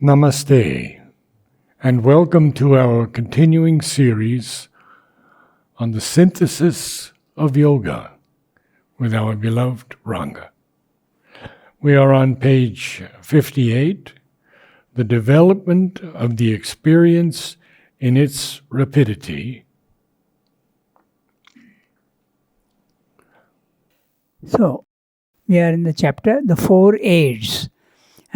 Namaste, and welcome to our continuing series on the synthesis of yoga with our beloved Ranga. We are on page 58, the development of the experience in its rapidity. So, we are in the chapter, the four aids.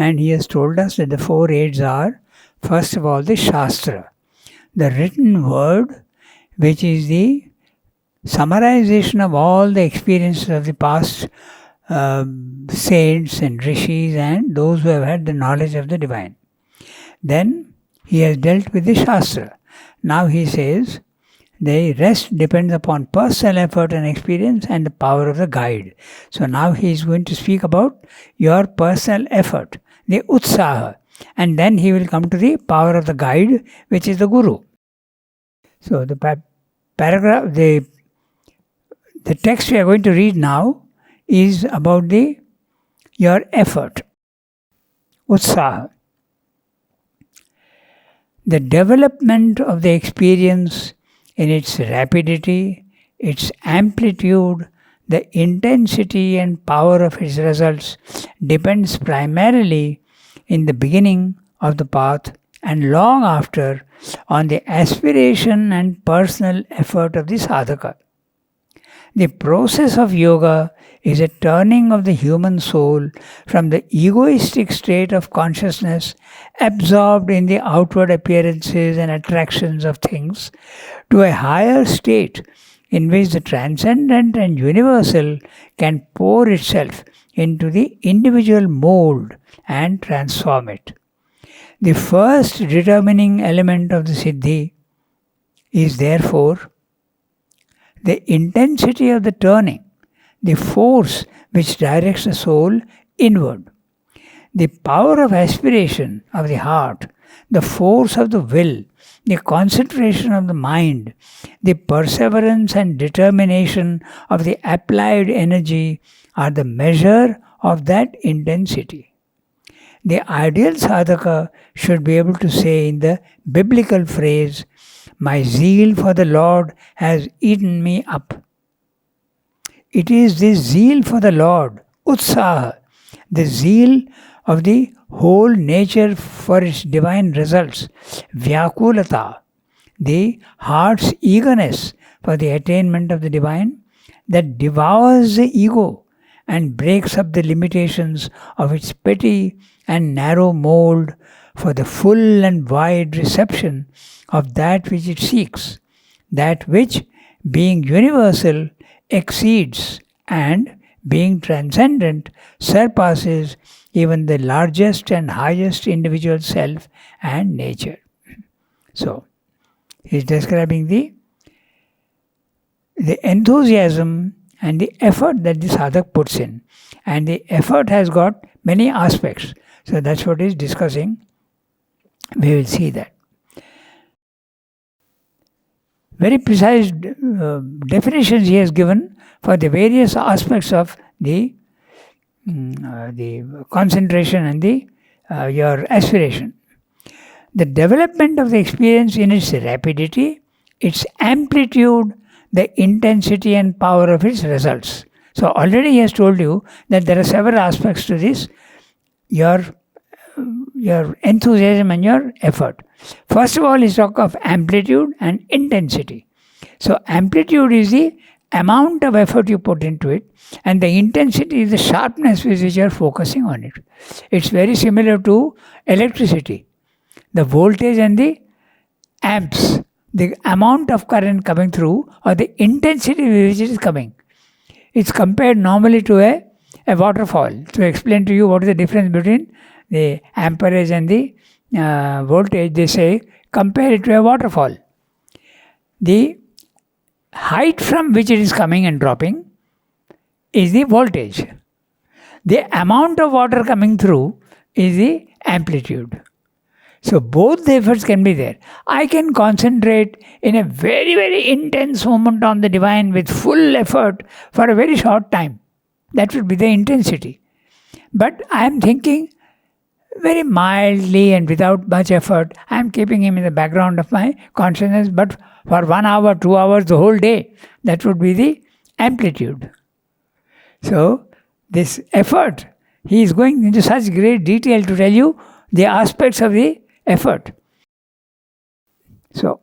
And he has told us that the four aids are, first of all, the Shastra, the written word, which is the summarization of all the experiences of the past saints and rishis and those who have had the knowledge of the divine. Then he has dealt with the Shastra. Now he says, the rest depends upon personal effort and experience and the power of the guide. So now he is going to speak about your personal effort, the utsaha, and then he will come to the power of the guide, which is the guru. So the paragraph, the text we are going to read now is about your effort, utsaha. The development of the experience in its rapidity, its amplitude, the intensity and power of its results depends primarily in the beginning of the path and long after on the aspiration and personal effort of the sadhaka. The process of yoga is a turning of the human soul from the egoistic state of consciousness absorbed in the outward appearances and attractions of things to a higher state in which the transcendent and universal can pour itself into the individual mold and transform it. The first determining element of the siddhi is therefore the intensity of the turning, the force which directs the soul inward. The power of aspiration of the heart, the force of the will, the concentration of the mind, the perseverance and determination of the applied energy are the measure of that intensity. The ideal sadhaka should be able to say in the biblical phrase, "My zeal for the Lord has eaten me up." It is this zeal for the Lord, utsaha, the zeal of the whole nature for its divine results, vyakulata, the heart's eagerness for the attainment of the divine, that devours the ego and breaks up the limitations of its petty and narrow mold for the full and wide reception of that which it seeks, that which, being universal, exceeds and, being transcendent, surpasses even the largest and highest individual self and nature. So, he is describing the enthusiasm and the effort that the sadhak puts in. And the effort has got many aspects. So that's what he is discussing. We will see that. Very precise definitions he has given for the various aspects of the concentration and your aspiration. The development of the experience in its rapidity, its amplitude, the intensity and power of its results. So already he has told you that there are several aspects to this, your enthusiasm and your effort. First of all, he talks of amplitude and intensity. So amplitude is the amount of effort you put into it, and the intensity is the sharpness with which you are focusing on it. It's very similar to electricity. The voltage and the amps, the amount of current coming through or the intensity with which it is coming. It's compared normally to a waterfall. To explain to you what is the difference between the amperage and the voltage, they say compare it to a waterfall. The height from which it is coming and dropping is the voltage. The amount of water coming through is the amplitude. So both the efforts can be there. I can concentrate in a very, very intense moment on the divine with full effort for a very short time. That would be the intensity. But I am thinking very mildly and without much effort, I am keeping him in the background of my consciousness, but for 1 hour, 2 hours, the whole day, that would be the amplitude. So, this effort, he is going into such great detail to tell you the aspects of the effort. So,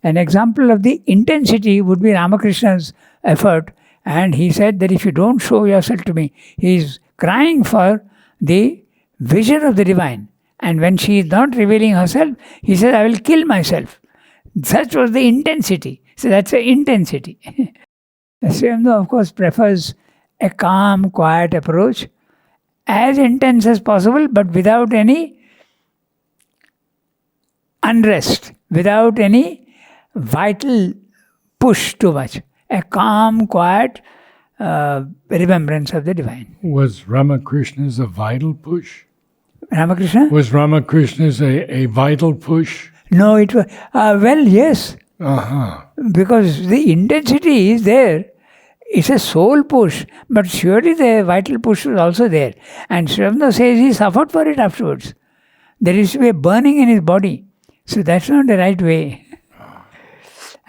an example of the intensity would be Ramakrishna's effort, and he said that if you don't show yourself to me, he is crying for the vision of the divine. And when she is not revealing herself, he said, I will kill myself. Such was the intensity. So that's the intensity. Sri Aurobindo, of course, prefers a calm, quiet approach, as intense as possible, but without any unrest, without any vital push too much. A calm, quiet remembrance of the divine. Was Ramakrishna's a vital push? Ramakrishna? Was Ramakrishna's a vital push? No, it was, well, yes. Uh-huh. Because the intensity is there. It's a soul push, but surely the vital push was also there. And Sri Aurobindo says he suffered for it afterwards. There used to be a burning in his body. So that's not the right way.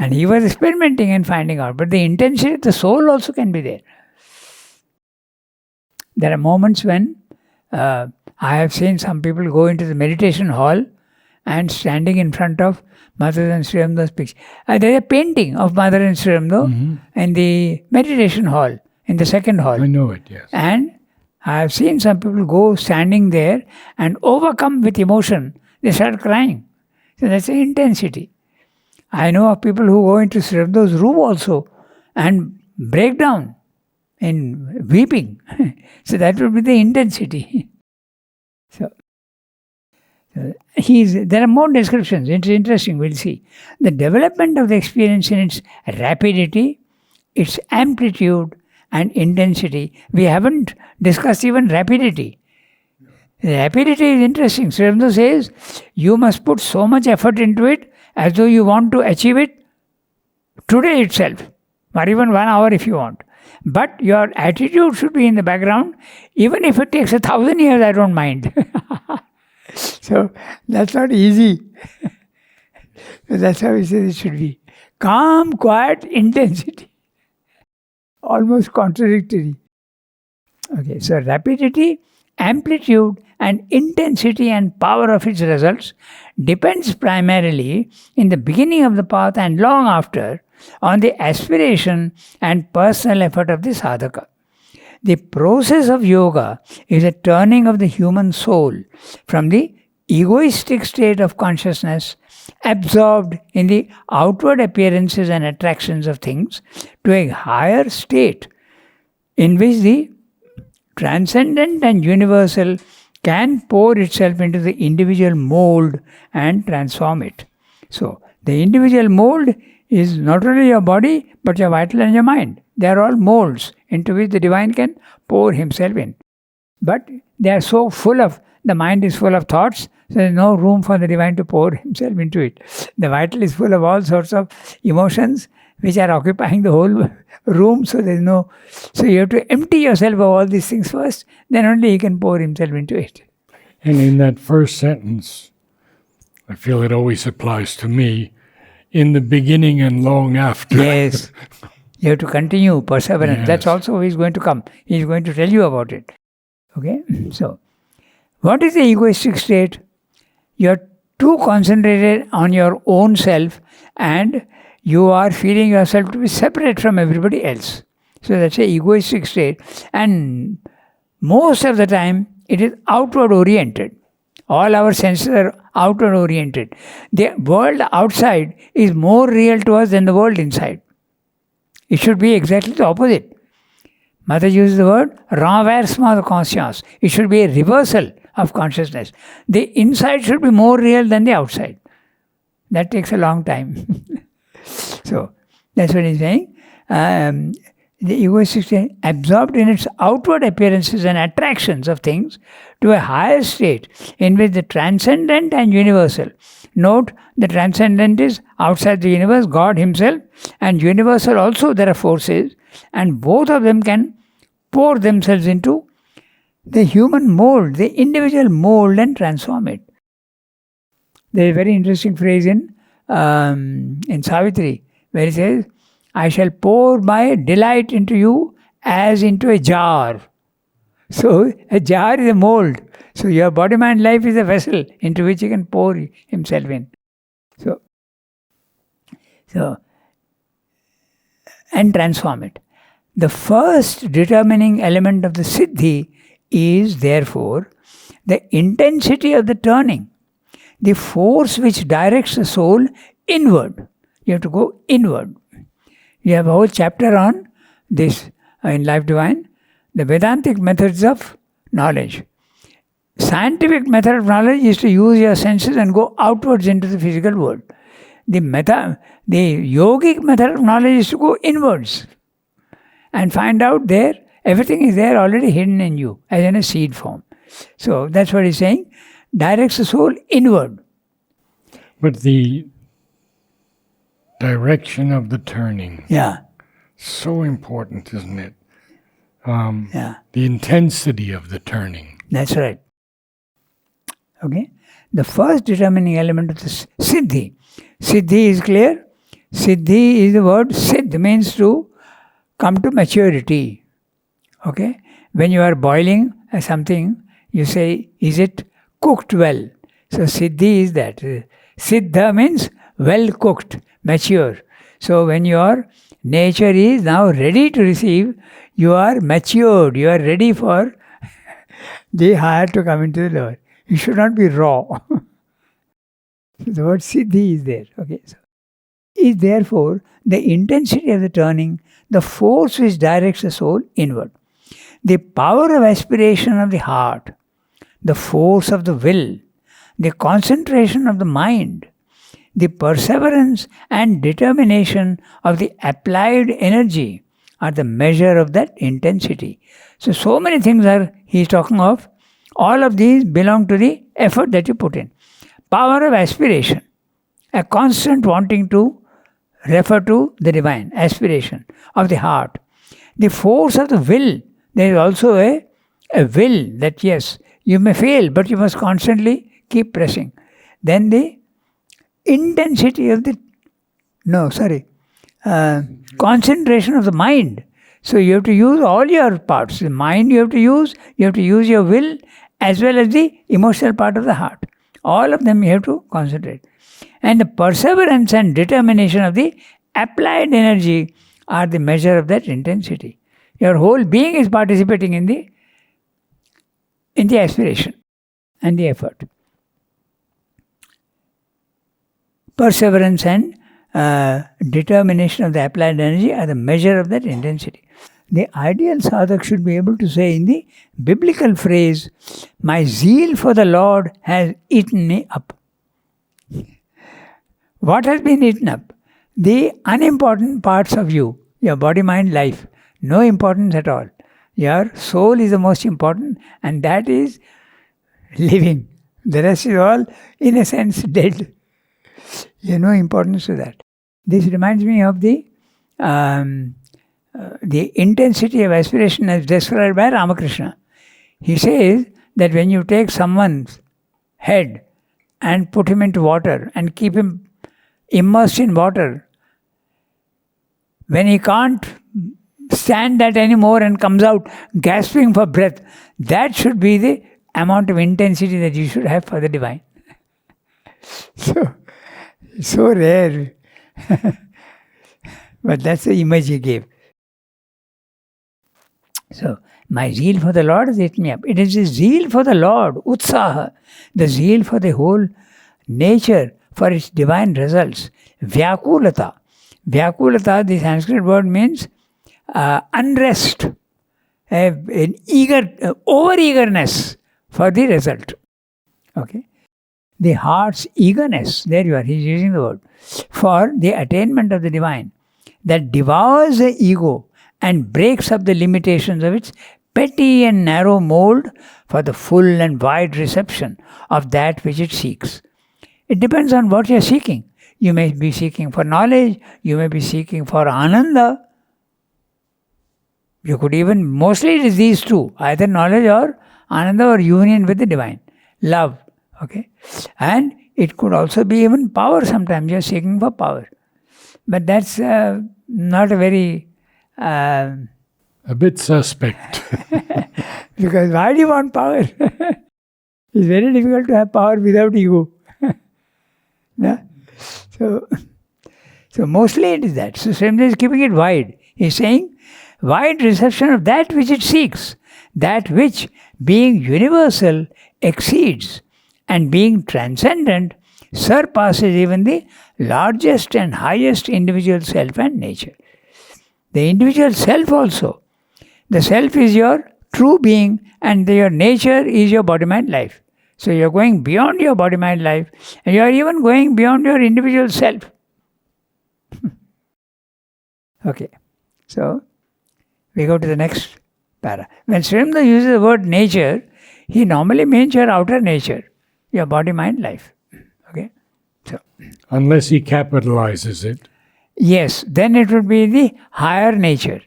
And he was experimenting and finding out. But the intensity, the soul also can be there. There are moments when I have seen some people go into the meditation hall and standing in front of Mother and Sri Aurobindo's picture. There is a painting of Mother and Sri Aurobindo in the meditation hall, in the second hall. I know it, yes. And I have seen some people go standing there and overcome with emotion. They start crying. So that's the intensity. I know of people who go into Sri Aurobindo's room also and break down in weeping. So that would be the intensity. So there are more descriptions. It's interesting, we'll see. The development of the experience in its rapidity, its amplitude and intensity. We haven't discussed even rapidity. Rapidity is interesting. Sri Aurobindo says, you must put so much effort into it as though you want to achieve it today itself, or even 1 hour if you want. But your attitude should be in the background. Even if it takes 1,000 years, I don't mind. So that's not easy. That's how he says it should be. Calm, quiet, intensity. Almost contradictory. Okay, so rapidity, amplitude and intensity and power of its results depends primarily in the beginning of the path and long after on the aspiration and personal effort of the sadhaka. The process of yoga is a turning of the human soul from the egoistic state of consciousness absorbed in the outward appearances and attractions of things to a higher state in which the transcendent and universal can pour itself into the individual mold and transform it. So, the individual mold is not only your body, but your vital and your mind. They are all molds into which the divine can pour himself in. But they are so full of, the mind is full of thoughts, so there is no room for the divine to pour himself into it. The vital is full of all sorts of emotions which are occupying the whole room, so there is no... So you have to empty yourself of all these things first, then only he can pour himself into it. And in that first sentence, I feel it always applies to me, in the beginning and long after. Yes. You have to continue perseverance. Yes. That's also he's going to come. He's going to tell you about it. Okay? So, what is the egoistic state? You're too concentrated on your own self and you are feeling yourself to be separate from everybody else. So that's an egoistic state. And most of the time, it is outward oriented. All our senses are outward oriented. The world outside is more real to us than the world inside. It should be exactly the opposite. Mother uses the word renversement de conscience. It should be a reversal of consciousness. The inside should be more real than the outside. That takes a long time. So, that's what he's saying. The egoistic state, absorbed in its outward appearances and attractions of things to a higher state in which the transcendent and universal. Note, the transcendent is outside the universe, God himself, and universal also there are forces, and both of them can pour themselves into the human mold, the individual mold and transform it. There is a very interesting phrase in Savitri where it says, I shall pour my delight into you as into a jar. So a jar is a mold. So your body, mind, life is a vessel into which he can pour himself in. So and transform it. The first determining element of the siddhi is therefore the intensity of the turning, the force which directs the soul inward. You have to go inward. You have a whole chapter on this in Life Divine, the Vedantic methods of knowledge. Scientific method of knowledge is to use your senses and go outwards into the physical world. The yogic method of knowledge is to go inwards and find out there, everything is there already hidden in you as in a seed form. So that's what he's saying, directs the soul inward. But the direction of the turning, so important, isn't it? The intensity of the turning. That's right. Okay? The first determining element of the siddhi. Siddhi is clear. Siddhi is the word siddh, means to come to maturity. Okay? When you are boiling something, you say, is it cooked well? So siddhi is that. Siddha means well cooked, mature. So when your nature is now ready to receive, you are matured, you are ready for the higher to come into the lower. You should not be raw. The word siddhi is there. Okay, so is therefore the intensity of the turning, the force which directs the soul inward. The power of aspiration of the heart, the force of the will, the concentration of the mind, the perseverance and determination of the applied energy are the measure of that intensity. So many things he's talking of. All of these belong to the effort that you put in. Power of aspiration, a constant wanting to refer to the divine, aspiration of the heart. The force of the will, there is also a will that yes, you may fail, but you must constantly keep pressing. Then the intensity of the, concentration of the mind. So you have to use all your parts. The mind you have to use your will as well as the emotional part of the heart. All of them you have to concentrate. And the perseverance and determination of the applied energy are the measure of that intensity. Your whole being is participating in the aspiration and the effort. Perseverance and determination of the applied energy are the measure of that intensity. The ideal sadhak should be able to say in the biblical phrase, my zeal for the Lord has eaten me up. What has been eaten up? The unimportant parts of you, your body, mind, life. No importance at all. Your soul is the most important, and that is living. The rest is all, in a sense, dead. You have no importance to that. This reminds me of the intensity of aspiration as described by Ramakrishna. He says that when you take someone's head and put him into water and keep him immersed in water, when he can't stand that anymore and comes out gasping for breath, that should be the amount of intensity that you should have for the divine. So rare. But that's the image he gave. So, my zeal for the Lord has eaten me up. It is the zeal for the Lord, utsaha, the zeal for the whole nature, for its divine results. Vyakulata. Vyakulata, the Sanskrit word means unrest, an over-eagerness for the result. Okay? The heart's eagerness, there you are, he's using the word, for the attainment of the divine, that devours the ego and breaks up the limitations of its petty and narrow mold for the full and wide reception of that which it seeks. It depends on what you are seeking. You may be seeking for knowledge, you may be seeking for ananda. You could even, mostly it is these two, either knowledge or ananda or union with the divine, love. Okay, and it could also be even power. Sometimes you're seeking for power, but that's not a very a bit suspect. because why do you want power? It's very difficult to have power without ego. Yeah? So mostly it is that. So Srimad is keeping it wide. He's saying, wide reception of that which it seeks, that which, being universal, exceeds, and being transcendent, surpasses even the largest and highest individual self and nature. The individual self also. The self is your true being, and your nature is your body-mind life. So you're going beyond your body-mind life, and you're even going beyond your individual self. Okay, so we go to the next para. When Srimad uses the word nature, he normally means your outer nature, your body-mind life. Okay, so Unless he capitalizes it. yes, then it would be the higher nature.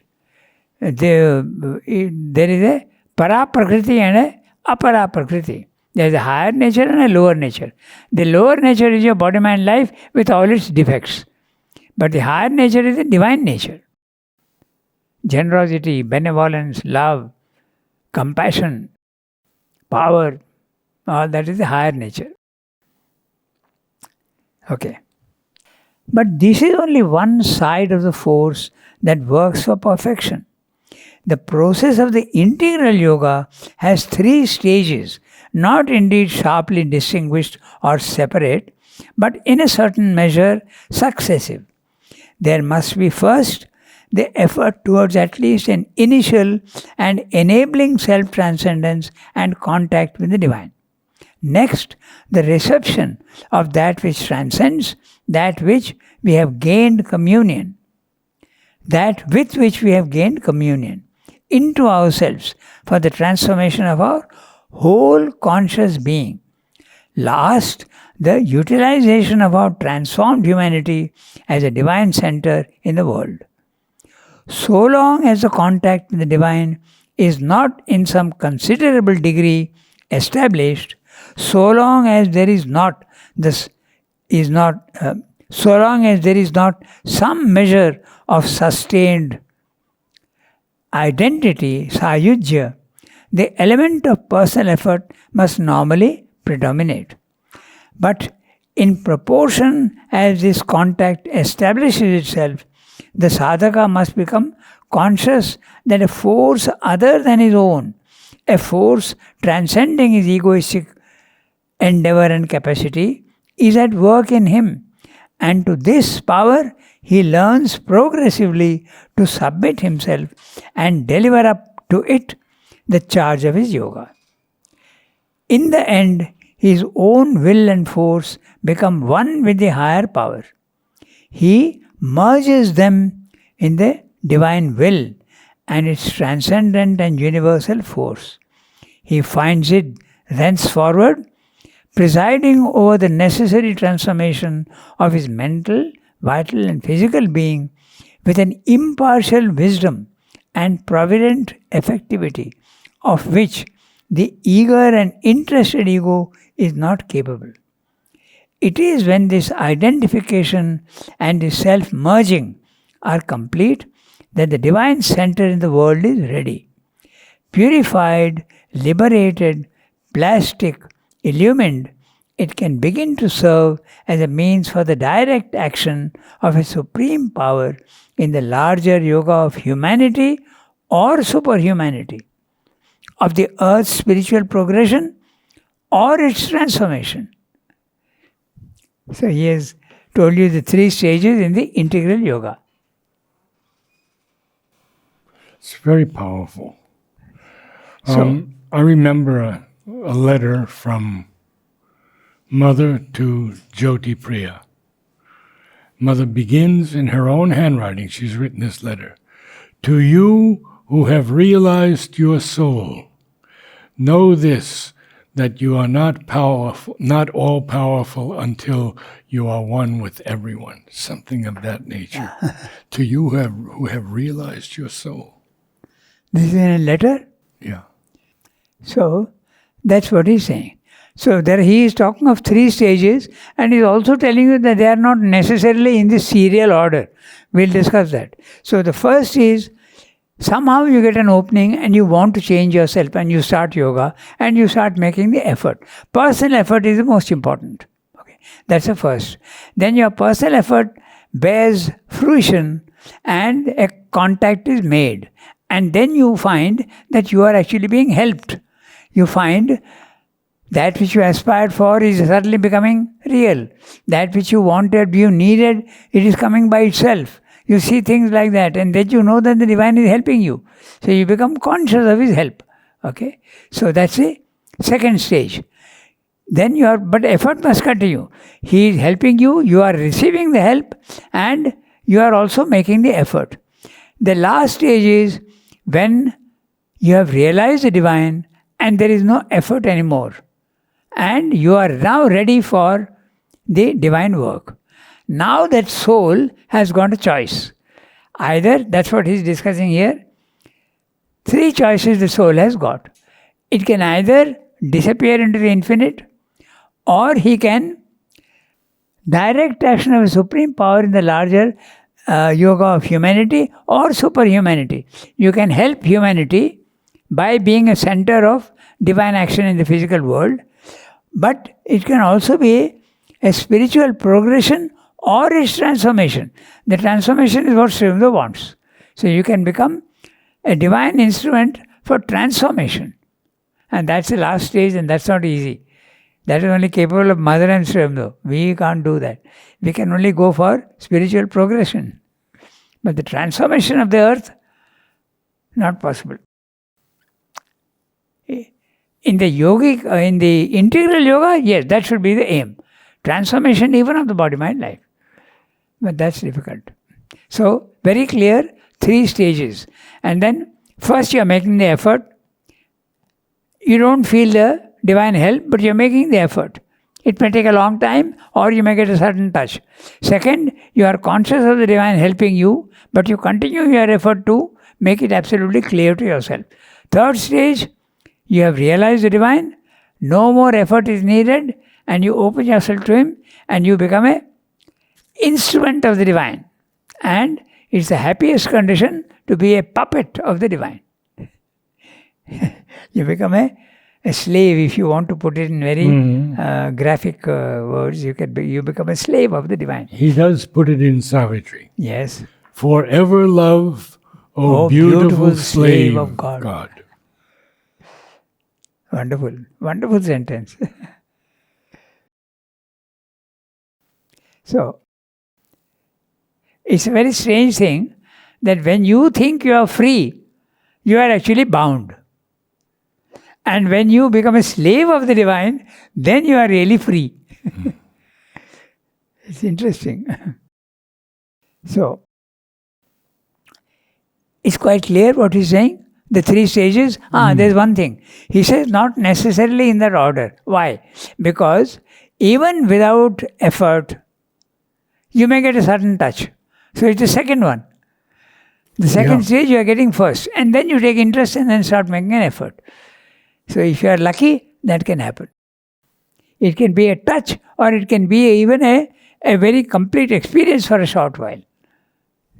There is a para prakriti and a apara prakriti. There is a higher nature and a lower nature. The lower nature is your body-mind life with all its defects. But the higher nature is the divine nature. Generosity, benevolence, love, compassion, power, all that is the higher nature. Okay. But this is only one side of the force that works for perfection. The process of the integral yoga has 3 stages, not indeed sharply distinguished or separate, but in a certain measure successive. There must be first the effort towards at least an initial and enabling self-transcendence and contact with the divine. Next, the reception of that which transcends, that which we have gained communion, that with which we have gained communion into ourselves for the transformation of our whole conscious being. Last, the utilization of our transformed humanity as a divine center in the world. So long as the contact with the divine is not in some considerable degree established, so long as there is not some measure of sustained identity, sayujya, the element of personal effort must normally predominate. But in proportion as this contact establishes itself, the sadhaka must become conscious that a force other than his own, a force transcending his egoistic endeavor and capacity, is at work in him. And to this power, he learns progressively to submit himself and deliver up to it the charge of his yoga. In the end, his own will and force become one with the higher power. He merges them in the divine will and its transcendent and universal force. He finds it thenceforward presiding over the necessary transformation of his mental, vital and physical being with an impartial wisdom and provident effectivity of which the eager and interested ego is not capable. It is when this identification and the self-merging are complete that the divine center in the world is ready. Purified, liberated, plastic, illumined, it can begin to serve as a means for the direct action of a supreme power in the larger yoga of humanity or superhumanity, of the earth's spiritual progression or its transformation. So he has told you the 3 stages in the integral yoga. It's very powerful. I remember a letter from Mother to Jyoti Priya. Mother begins in her own handwriting. She's written this letter. To you who have realized your soul, know this, that you are not powerful, not all powerful until you are one with everyone. Something of that nature. To you who have realized your soul. This is in a letter? Yeah. So, that's what he's saying. So, there he is talking of 3 stages, and he's also telling you that they are not necessarily in this serial order. We'll discuss that. So, the first is, somehow you get an opening and you want to change yourself and you start yoga and you start making the effort. Personal effort is the most important. Okay, that's the first. Then your personal effort bears fruition and a contact is made. And then you find that you are actually being helped. You find that which you aspired for is suddenly becoming real. That which you wanted, you needed, it is coming by itself. You see things like that, and then you know that the divine is helping you. So you become conscious of his help. Okay? So that's the second stage. Then but effort must continue. He is helping you, you are receiving the help, and you are also making the effort. The last stage is when you have realized the divine and there is no effort anymore. And you are now ready for the divine work. Now that soul has got a choice. Either, that's what he's discussing here, 3 choices the soul has got. It can either disappear into the infinite, or he can direct action of a supreme power in the larger yoga of humanity or superhumanity. You can help humanity by being a center of divine action in the physical world, but it can also be a spiritual progression or its transformation. The transformation is what Sri Aurobindo wants. So you can become a divine instrument for transformation. And that's the last stage, and that's not easy. That is only capable of Mother and Sri Aurobindo. We can't do that. We can only go for spiritual progression. But the transformation of the earth, not possible. In the yogic, in the integral yoga, yes, that should be the aim. Transformation even of the body, mind, life. But that's difficult. So, very clear, 3 stages. And then, first you are making the effort. You don't feel the divine help, but you're making the effort. It may take a long time, or you may get a certain touch. Second, you are conscious of the divine helping you, but you continue your effort to make it absolutely clear to yourself. Third stage, you have realized the divine, no more effort is needed, and you open yourself to him, and you become an instrument of the divine. And it's the happiest condition to be a puppet of the divine. You become a slave, if you want to put it in very graphic words, you become a slave of the divine. He does put it in Savitri. Yes. Forever love, O beautiful slave of God. Wonderful. Wonderful sentence. So, it's a very strange thing that when you think you are free, you are actually bound. And when you become a slave of the divine, then you are really free. It's interesting. So, it's quite clear what he's saying. The 3 stages. There's one thing. He says not necessarily in that order. Why? Because even without effort, you may get a certain touch. So it's the second one. The second stage you are getting first. And then you take interest and then start making an effort. So if you are lucky, that can happen. It can be a touch, or it can be even a very complete experience for a short while.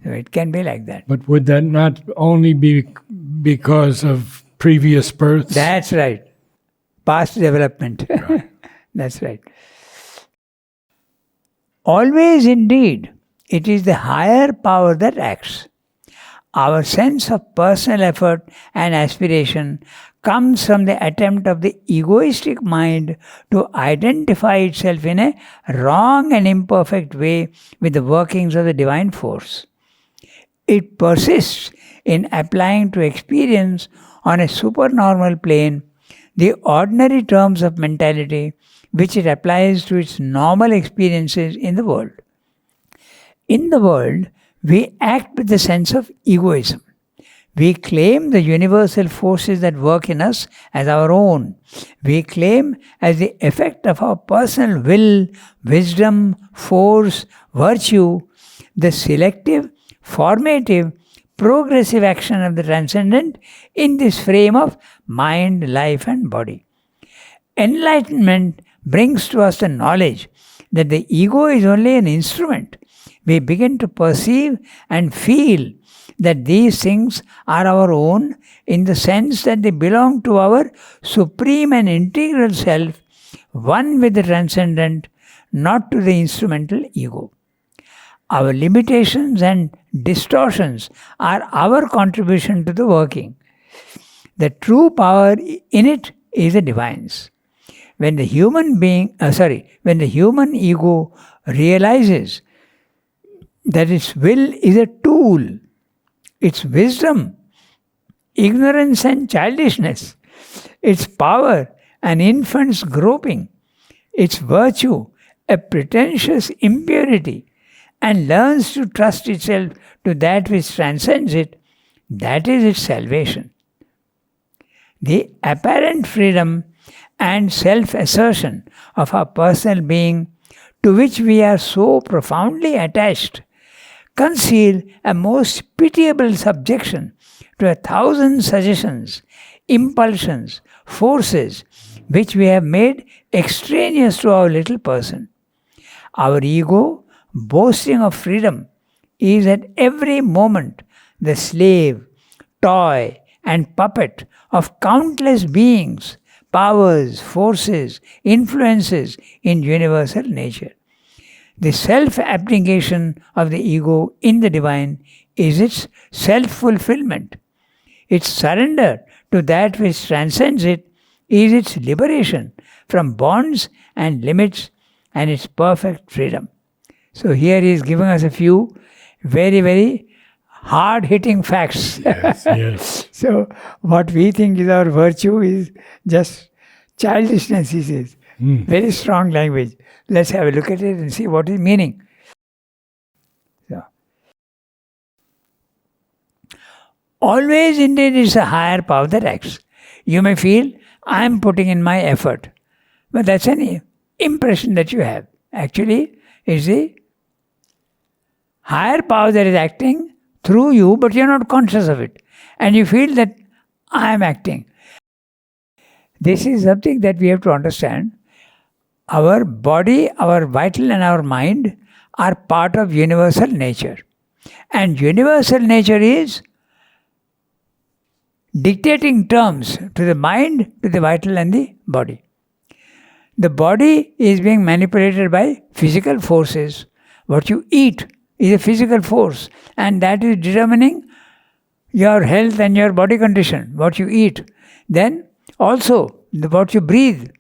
So it can be like that. But would that not only be because of previous births? That's right. Past development. Right. That's right. Always indeed, it is the higher power that acts. Our sense of personal effort and aspiration comes from the attempt of the egoistic mind to identify itself in a wrong and imperfect way with the workings of the divine force. It persists in applying to experience on a supernormal plane the ordinary terms of mentality which it applies to its normal experiences in the world. In the world, we act with the sense of egoism. We claim the universal forces that work in us as our own. We claim as the effect of our personal will, wisdom, force, virtue, the selective, formative, progressive action of the transcendent in this frame of mind, life and body. Enlightenment brings to us the knowledge that the ego is only an instrument. We begin to perceive and feel that these things are our own in the sense that they belong to our supreme and integral self, one with the transcendent, not to the instrumental ego. Our limitations and distortions are our contribution to the working. The true power in it is the divine's. When the human ego realizes that its will is a tool, its wisdom, ignorance and childishness, its power, an infant's groping, its virtue, a pretentious impurity, and learns to trust itself to that which transcends it, that is its salvation. The apparent freedom and self-assertion of our personal being, to which we are so profoundly attached, conceal a most pitiable subjection to 1,000 suggestions, impulsions, forces, which we have made extraneous to our little person. Our ego, boasting of freedom, is at every moment the slave, toy, and puppet of countless beings, powers, forces, influences in universal nature. The self-abnegation of the ego in the divine is its self-fulfillment. Its surrender to that which transcends it is its liberation from bonds and limits and its perfect freedom. So here he is giving us a few very, very hard-hitting facts. Yes. So what we think is our virtue is just childishness, he says. Very strong language. Let's have a look at it and see what is meaning. So, always indeed it's a higher power that acts. You may feel, I am putting in my effort. But that's an impression that you have. Actually, it's the higher power that is acting through you, but you're not conscious of it. And you feel that I am acting. This is something that we have to understand. Our body, our vital and our mind are part of universal nature. And universal nature is dictating terms to the mind, to the vital and the body. The body is being manipulated by physical forces. What you eat is a physical force, and that is determining your health and your body condition, what you eat. Then also what you breathe.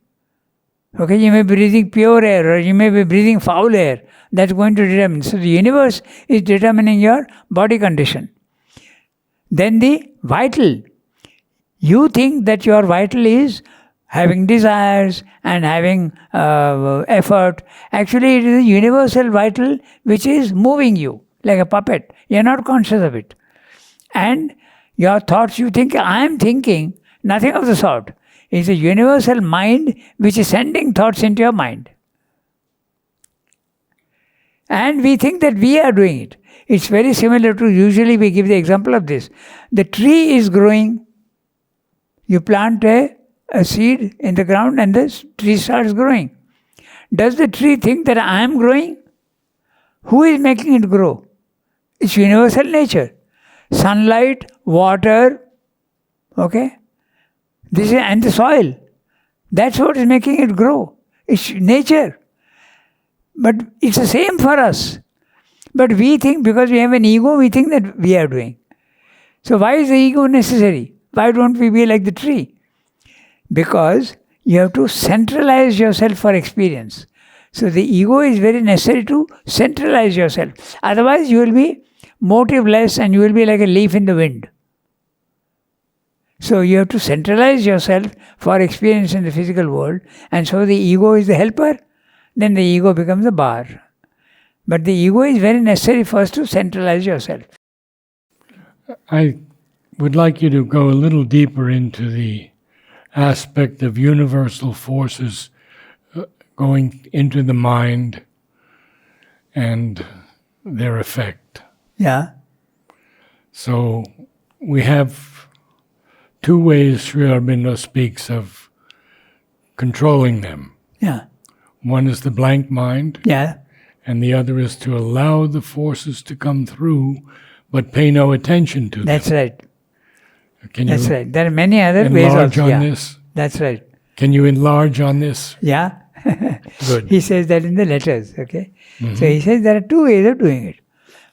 Okay, you may be breathing pure air or you may be breathing foul air. That's going to determine. So the universe is determining your body condition. Then the vital. You think that your vital is having desires and having effort. Actually, it is a universal vital which is moving you like a puppet. You're not conscious of it. And your thoughts, you think, I am thinking, nothing of the sort. It's a universal mind which is sending thoughts into your mind. And we think that we are doing it. It's very similar to, usually we give the example of this. The tree is growing. You plant a seed in the ground and the tree starts growing. Does the tree think that I am growing? Who is making it grow? It's universal nature. Sunlight, water, okay? And the soil. That's what is making it grow. It's nature. But it's the same for us. But we think, because we have an ego, we think that we are doing. So why is the ego necessary? Why don't we be like the tree? Because you have to centralize yourself for experience. So the ego is very necessary to centralize yourself. Otherwise you will be motiveless and you will be like a leaf in the wind. So you have to centralize yourself for experience in the physical world, and so the ego is the helper, then the ego becomes the bar. But the ego is very necessary first to centralize yourself. I would like you to go a little deeper into the aspect of universal forces going into the mind and their effect. Yeah. So we have two ways Sri Aurobindo speaks of controlling them. Yeah. One is the blank mind, Yeah. and the other is to allow the forces to come through, but pay no attention to That's them. right. Can That's you right. There are many other ways enlarge also. on Yeah. this? That's right. Can you enlarge on this? Yeah. Good. He says that in the letters. Okay. Mhm. So he says there are two ways of doing it.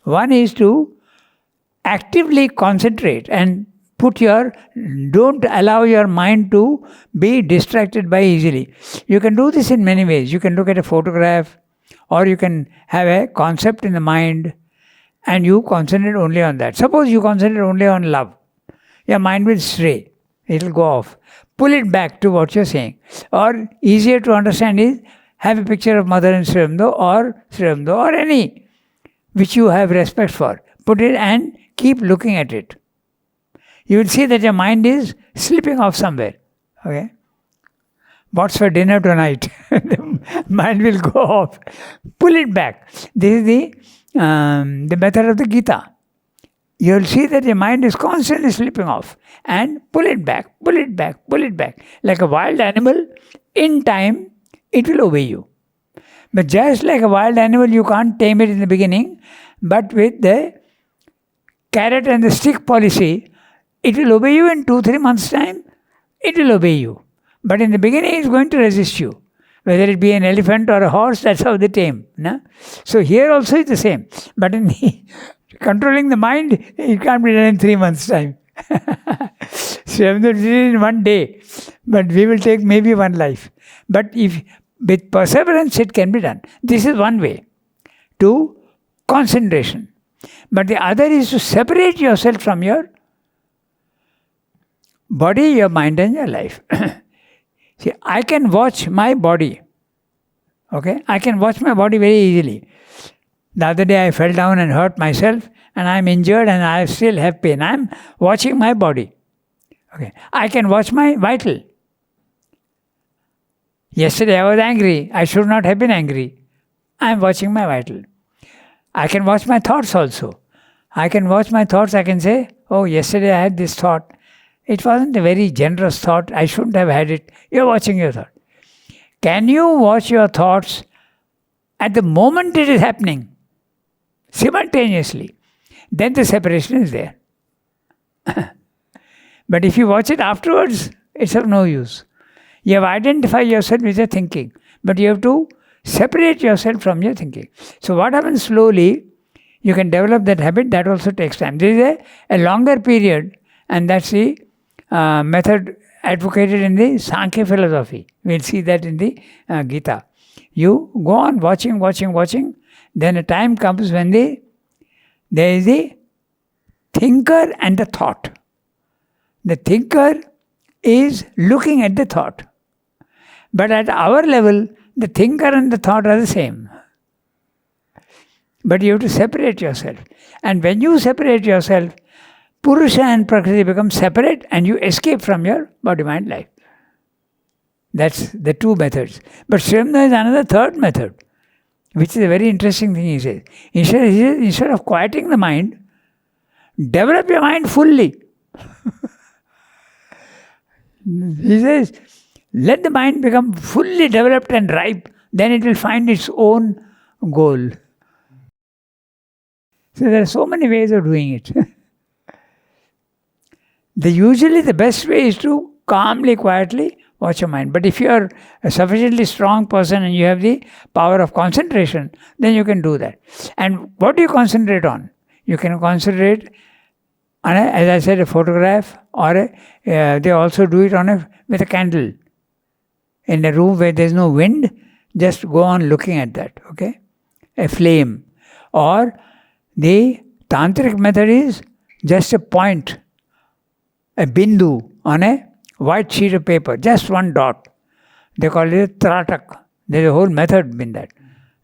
One is to actively concentrate and don't allow your mind to be distracted by easily. You can do this in many ways. You can look at a photograph, or you can have a concept in the mind and you concentrate only on that. Suppose you concentrate only on love. Your mind will stray. It will go off. Pull it back to what you're saying. Or easier to understand is have a picture of Mother and Sri Aurobindo or any which you have respect for. Put it and keep looking at it. You will see that your mind is slipping off somewhere. Okay? What's for dinner tonight? The mind will go off. Pull it back. This is the method of the Gita. You'll see that your mind is constantly slipping off. And pull it back, pull it back, pull it back. Like a wild animal, in time, it will obey you. But just like a wild animal, you can't tame it in the beginning. But with the carrot and the stick policy, it will obey you in 2-3 months' time. It will obey you. But in the beginning, it's going to resist you. Whether it be an elephant or a horse, that's how they tame. No? So here also it's the same. But in the controlling the mind, it can't be done in 3 months' time. So did it in 1 day. But we will take maybe 1 life. But if with perseverance, it can be done. This is one way to concentration. But the other is to separate yourself from your body, your mind, and your life. See, I can watch my body. Okay? I can watch my body very easily. The other day I fell down and hurt myself, and I'm injured and I still have pain. I'm watching my body. Okay? I can watch my vital. Yesterday I was angry. I should not have been angry. I'm watching my vital. I can watch my thoughts also. I can watch my thoughts. I can say, oh, yesterday I had this thought. It wasn't a very generous thought. I shouldn't have had it. You're watching your thought. Can you watch your thoughts at the moment it is happening? Simultaneously. Then the separation is there. But if you watch it afterwards, it's of no use. You have identified yourself with your thinking. But you have to separate yourself from your thinking. So what happens slowly, you can develop that habit. That also takes time. There is a longer period, and that's the method advocated in the Sankhya philosophy. We'll see that in the Gita. You go on watching. Then a time comes when there is the thinker and the thought. The thinker is looking at the thought. But at our level, the thinker and the thought are the same. But you have to separate yourself. And when you separate yourself, Purusha and Prakriti become separate and you escape from your body-mind life. That's the two methods. But Sri Aurobindo is another third method, which is a very interesting thing he says. Instead of quieting the mind, develop your mind fully. He says, let the mind become fully developed and ripe, then it will find its own goal. So there are so many ways of doing it. Usually the best way is to calmly, quietly watch your mind. But if you are a sufficiently strong person and you have the power of concentration, then you can do that. And what do you concentrate on? You can concentrate on, as I said, a photograph, or they also do it with a candle. In a room where there is no wind, just go on looking at that. Okay? A flame. Or the tantric method is just a point, a bindu on a white sheet of paper, just one dot. They call it a tratak. There is a whole method in that.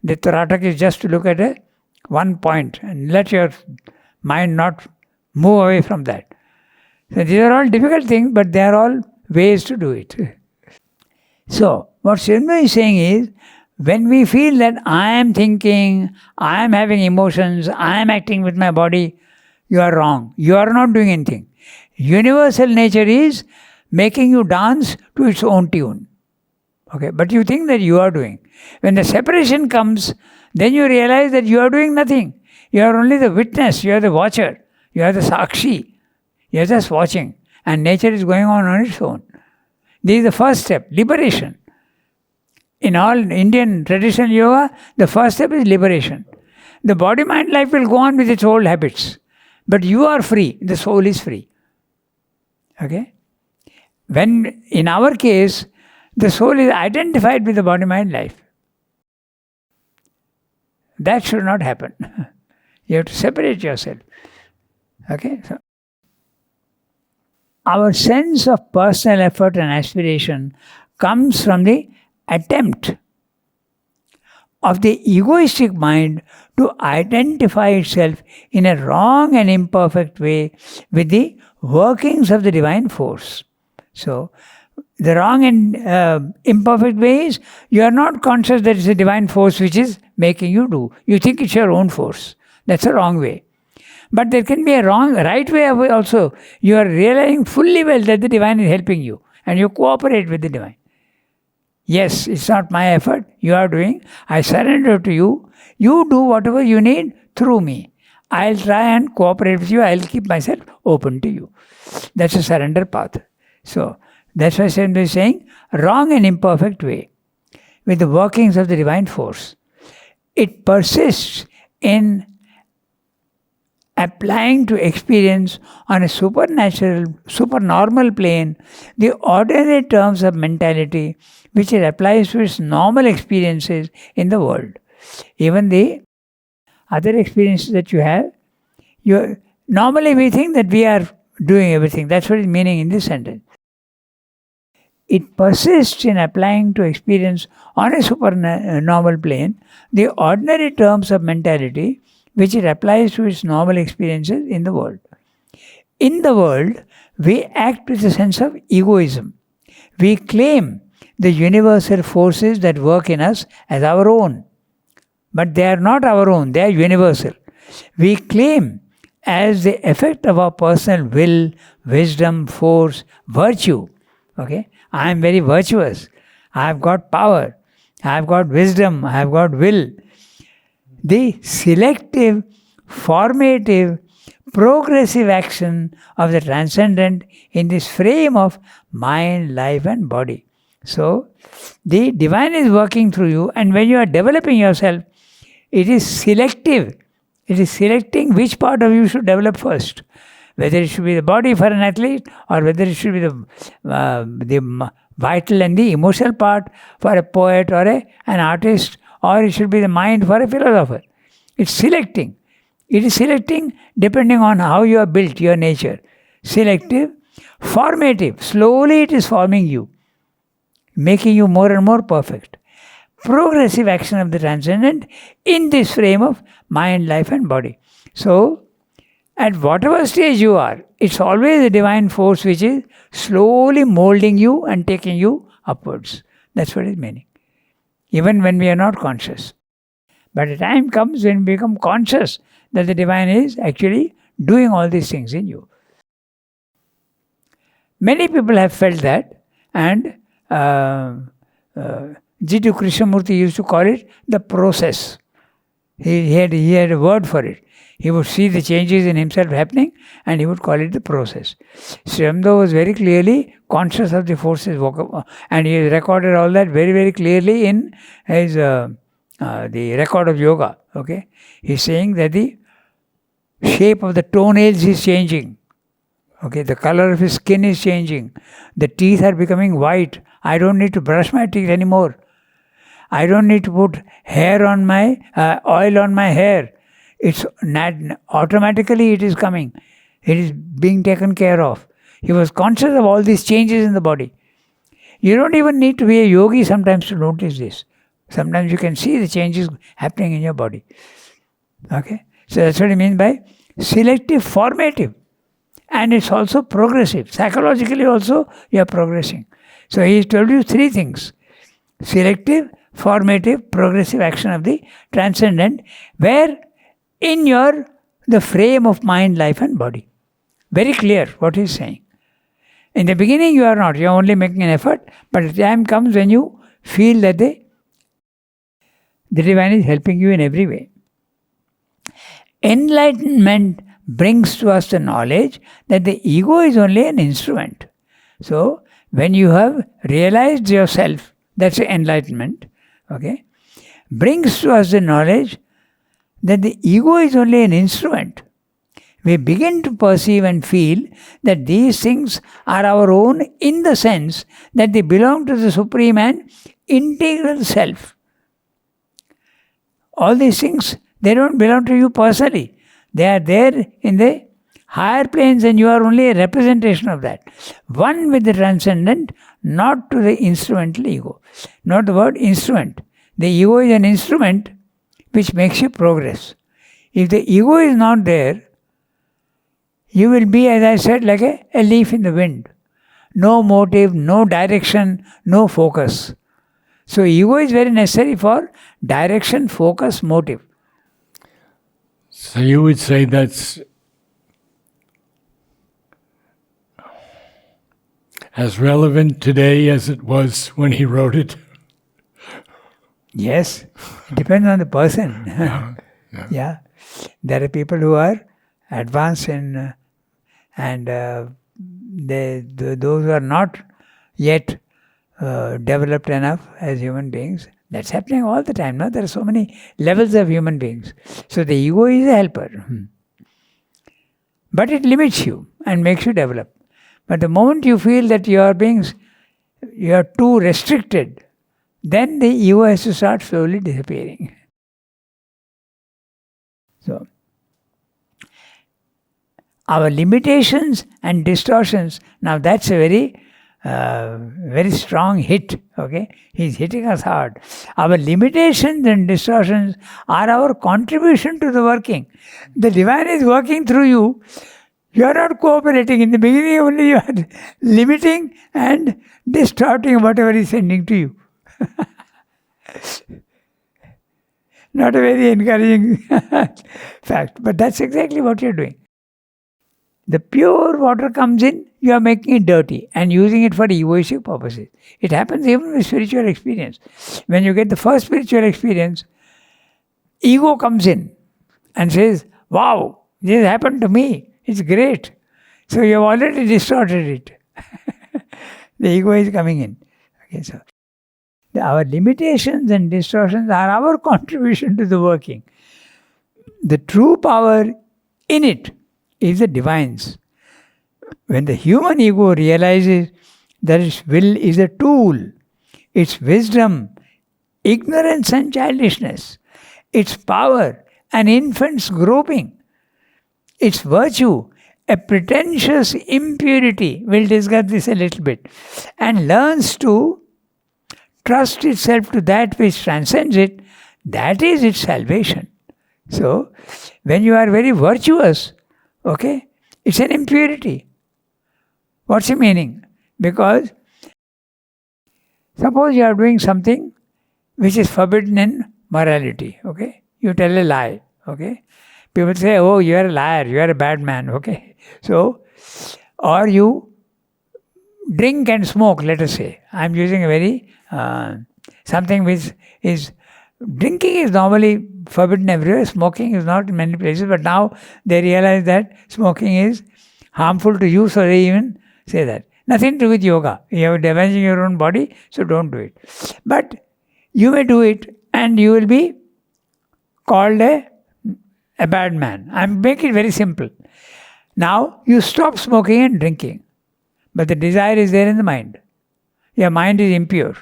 The tratak is just to look at one point and let your mind not move away from that. So these are all difficult things, but they are all ways to do it. So what Sri Aurobindo is saying is, when we feel that I am thinking, I am having emotions, I am acting with my body, you are wrong. You are not doing anything. Universal nature is making you dance to its own tune. Okay, but you think that you are doing. When the separation comes, then you realize that you are doing nothing. You are only the witness, you are the watcher, you are the sakshi. You are just watching, and nature is going on its own. This is the first step, liberation. In all Indian traditional yoga, the first step is liberation. The body-mind life will go on with its old habits. But you are free, the soul is free. Okay? When, in our case, the soul is identified with the body-mind life. That should not happen. You have to separate yourself. Okay? So, our sense of personal effort and aspiration comes from the attempt of the egoistic mind to identify itself in a wrong and imperfect way with the workings of the divine force. So, the wrong and imperfect way is you are not conscious that it's a divine force which is making you do. You think it's your own force. That's a wrong way. But there can be a right way also. You are realizing fully well that the divine is helping you and you cooperate with the divine. Yes, it's not my effort. You are doing. I surrender to you. You do whatever you need through me. I'll try and cooperate with you. I'll keep myself open to you. That's a surrender path. So, that's why Saint is saying wrong and imperfect way with the workings of the divine force. It persists in applying to experience on a supernatural, supernormal plane the ordinary terms of mentality which it applies to its normal experiences in the world. Even the other experiences that you have, normally we think that we are doing everything. That's what it's meaning in this sentence. It persists in applying to experience on a supernormal plane the ordinary terms of mentality which it applies to its normal experiences in the world. In the world, we act with a sense of egoism. We claim the universal forces that work in us as our own. But they are not our own, they are universal. We claim as the effect of our personal will, wisdom, force, virtue. Okay? I am very virtuous. I have got power. I have got wisdom. I have got will. The selective, formative, progressive action of the transcendent in this frame of mind, life and body. So, the divine is working through you, and when you are developing yourself, it is selective. It is selecting which part of you should develop first. Whether it should be the body for an athlete, or whether it should be the vital and the emotional part for a poet or an artist, or it should be the mind for a philosopher. It's selecting. It is selecting depending on how you are built, your nature. Selective, formative. Slowly it is forming you, making you more and more perfect. Progressive action of the transcendent in this frame of mind, life and body. So, at whatever stage you are, it's always a divine force which is slowly molding you and taking you upwards. That's what it's meaning. Even when we are not conscious. But a time comes when we become conscious that the divine is actually doing all these things in you. Many people have felt that, and G.T. Krishnamurti used to call it the process. He had a word for it. He would see the changes in himself happening and he would call it the process. Sri Aurobindo was very clearly conscious of the forces, and he recorded all that very, very clearly in his the record of yoga. Okay, he's saying that the shape of the toenails is changing. Okay, the color of his skin is changing. The teeth are becoming white. I don't need to brush my teeth anymore. I don't need to put hair on my oil on my hair. It's automatically it is coming. It is being taken care of. He was conscious of all these changes in the body. You don't even need to be a yogi sometimes to notice this. Sometimes you can see the changes happening in your body. Okay? So that's what I mean by selective, formative. And it's also progressive. Psychologically also you are progressing. So he told you three things. Selective, formative, progressive action of the transcendent, where in your the frame of mind, life and body. Very clear what he's saying. In the beginning you are not, you are only making an effort, but the time comes when you feel that the divine is helping you in every way. Enlightenment brings to us the knowledge that the ego is only an instrument. So, when you have realized yourself, that's enlightenment, okay, brings to us the knowledge that the ego is only an instrument. We begin to perceive and feel that these things are our own in the sense that they belong to the Supreme and integral Self. All these things, they don't belong to you personally. They are there in the higher planes and you are only a representation of that. One with the transcendent, not to the instrumental ego. Not the word instrument. The ego is an instrument which makes you progress. If the ego is not there, you will be, as I said, like a leaf in the wind. No motive, no direction, no focus. So ego is very necessary for direction, focus, motive. So you would say that's as relevant today as it was when he wrote it? Yes, it depends on the person. Yeah. There are people who are advanced in, and those who are not yet developed enough as human beings. That's happening all the time. No? There are so many levels of human beings. So the ego is a helper. But it limits you and makes you develop. But the moment you feel that you are too restricted, then the ego has to start slowly disappearing. So, our limitations and distortions, now that's a very strong hit, okay? He's hitting us hard. Our limitations and distortions are our contribution to the working. The divine is working through you. You are not cooperating. In the beginning only you are limiting and distorting whatever is sending to you. Not a very encouraging fact, but that's exactly what you're doing. The pure water comes in, you are making it dirty and using it for egoistic purposes. It happens even with spiritual experience. When you get the first spiritual experience, ego comes in and says, wow, this happened to me. It's great. So you have already distorted it. The ego is coming in. Okay, so our limitations and distortions are our contribution to the working. The true power in it is the divine's. When the human ego realizes that its will is a tool, its wisdom, ignorance and childishness, its power, an infant's groping, its virtue, a pretentious impurity, we'll discuss this a little bit, and learns to trust itself to that which transcends it, that is its salvation. So, when you are very virtuous, okay, it's an impurity. What's the meaning? Because suppose you are doing something which is forbidden in morality, okay? You tell a lie, okay? People say, oh, you are a liar, you are a bad man, okay? So, or you drink and smoke, let us say. I'm using a very, something which is, drinking is normally forbidden everywhere, smoking is not in many places, but now they realize that smoking is harmful to you, so they even say that. Nothing to do with yoga. You are damaging your own body, so don't do it. But you may do it and you will be called a bad man. I make it very simple. Now, you stop smoking and drinking, but the desire is there in the mind. Your mind is impure.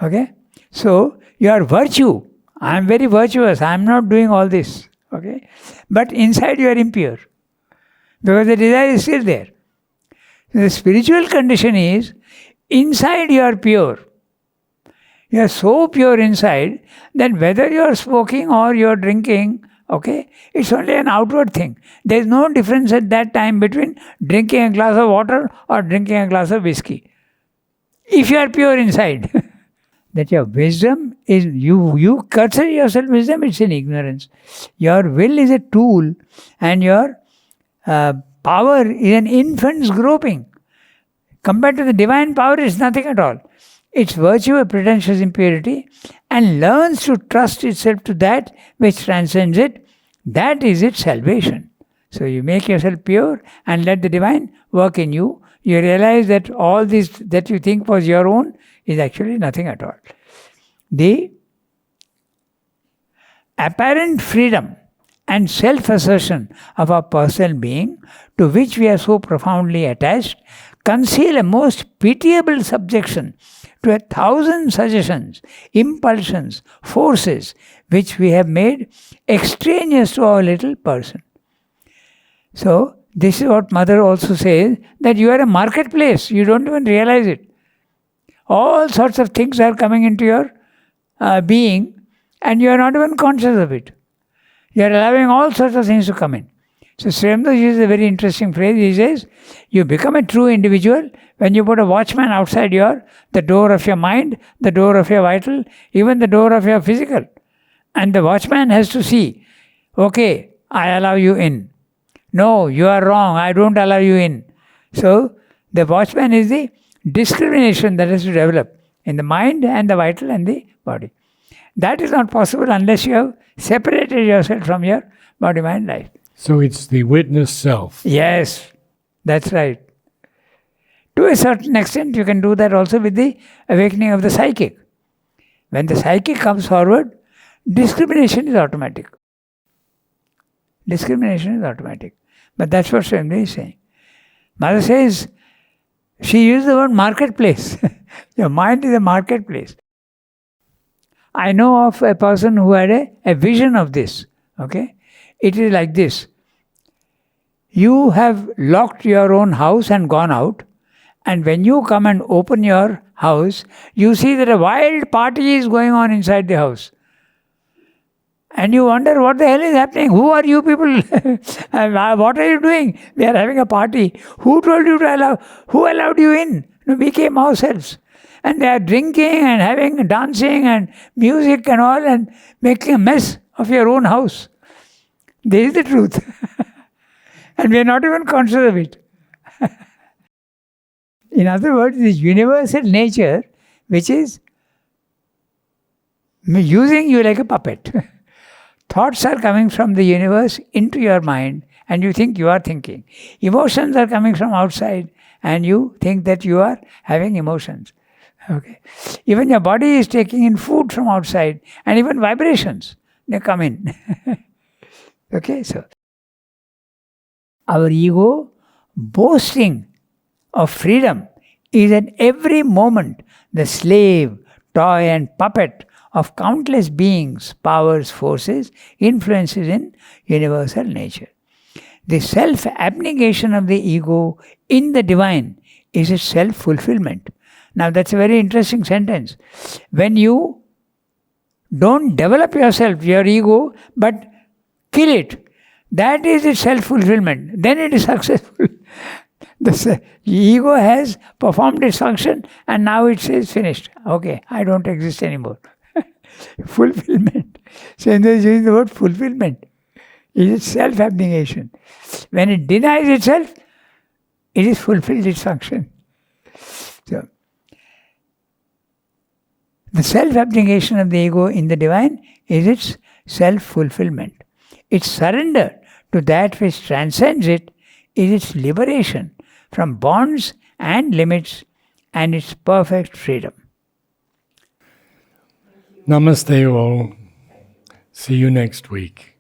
Okay? So, your virtue, I am very virtuous, I am not doing all this. Okay? But inside you are impure. Because the desire is still there. The spiritual condition is, inside you are pure. You are so pure inside that whether you are smoking or you are drinking, okay, it's only an outward thing. There is no difference at that time between drinking a glass of water or drinking a glass of whiskey. If you are pure inside, that your wisdom, is you consider yourself wisdom, it's in ignorance. Your will is a tool, and your power is an infant's groping. Compared to the divine power, it's nothing at all. Its virtue a pretentious impurity, and learns to trust itself to that which transcends it. That is its salvation. So you make yourself pure and let the divine work in you. You realize that all this that you think was your own is actually nothing at all. The apparent freedom and self-assertion of our personal being, to which we are so profoundly attached, conceal a most pitiable subjection to 1,000 suggestions, impulsions, forces, which we have made extraneous to our little person. So, this is what Mother also says, that you are a marketplace, you don't even realize it. All sorts of things are coming into your being, and you are not even conscious of it. You are allowing all sorts of things to come in. So Srimad uses a very interesting phrase. He says, you become a true individual when you put a watchman outside the door of your mind, the door of your vital, even the door of your physical. And the watchman has to see, okay, I allow you in. No, you are wrong, I don't allow you in. So the watchman is the discrimination that has to develop in the mind and the vital and the body. That is not possible unless you have separated yourself from your body, mind, life. So it's the witness self. Yes, that's right. To a certain extent, you can do that also with the awakening of the psychic. When the psychic comes forward, discrimination is automatic. Discrimination is automatic. But that's what Swami is saying. Mother says, she used the word marketplace. Your mind is a marketplace. I know of a person who had a vision of this. Okay? It is like this. You have locked your own house and gone out, and when you come and open your house, you see that a wild party is going on inside the house. And you wonder what the hell is happening. Who are you people? What are you doing? We are having a party. Who told you to allow? Who allowed you in? No, we came ourselves. And they are drinking and having dancing and music and all, and making a mess of your own house. This is the truth. And we are not even conscious of it. In other words, this universal nature, which is using you like a puppet. Thoughts are coming from the universe into your mind, and you think you are thinking. Emotions are coming from outside, and you think that you are having emotions. Okay. Even your body is taking in food from outside, and even vibrations, they come in. Okay, so our ego, boasting of freedom, is at every moment the slave, toy and puppet of countless beings, powers, forces, influences in universal nature. The self-abnegation of the ego in the divine is its self-fulfillment. Now that's a very interesting sentence. When you don't develop yourself, your ego, but kill it, that is its self-fulfillment. Then it is successful. The ego has performed its function, and now it says finished. Okay, I don't exist anymore. Fulfillment. So there is using the word fulfillment. It is self-abnegation. When it denies itself, it is fulfilled its function. So, the self-abnegation of the ego in the divine is its self-fulfillment. Its surrender to that which transcends it is its liberation from bonds and limits and its perfect freedom. Namaste all. See you next week.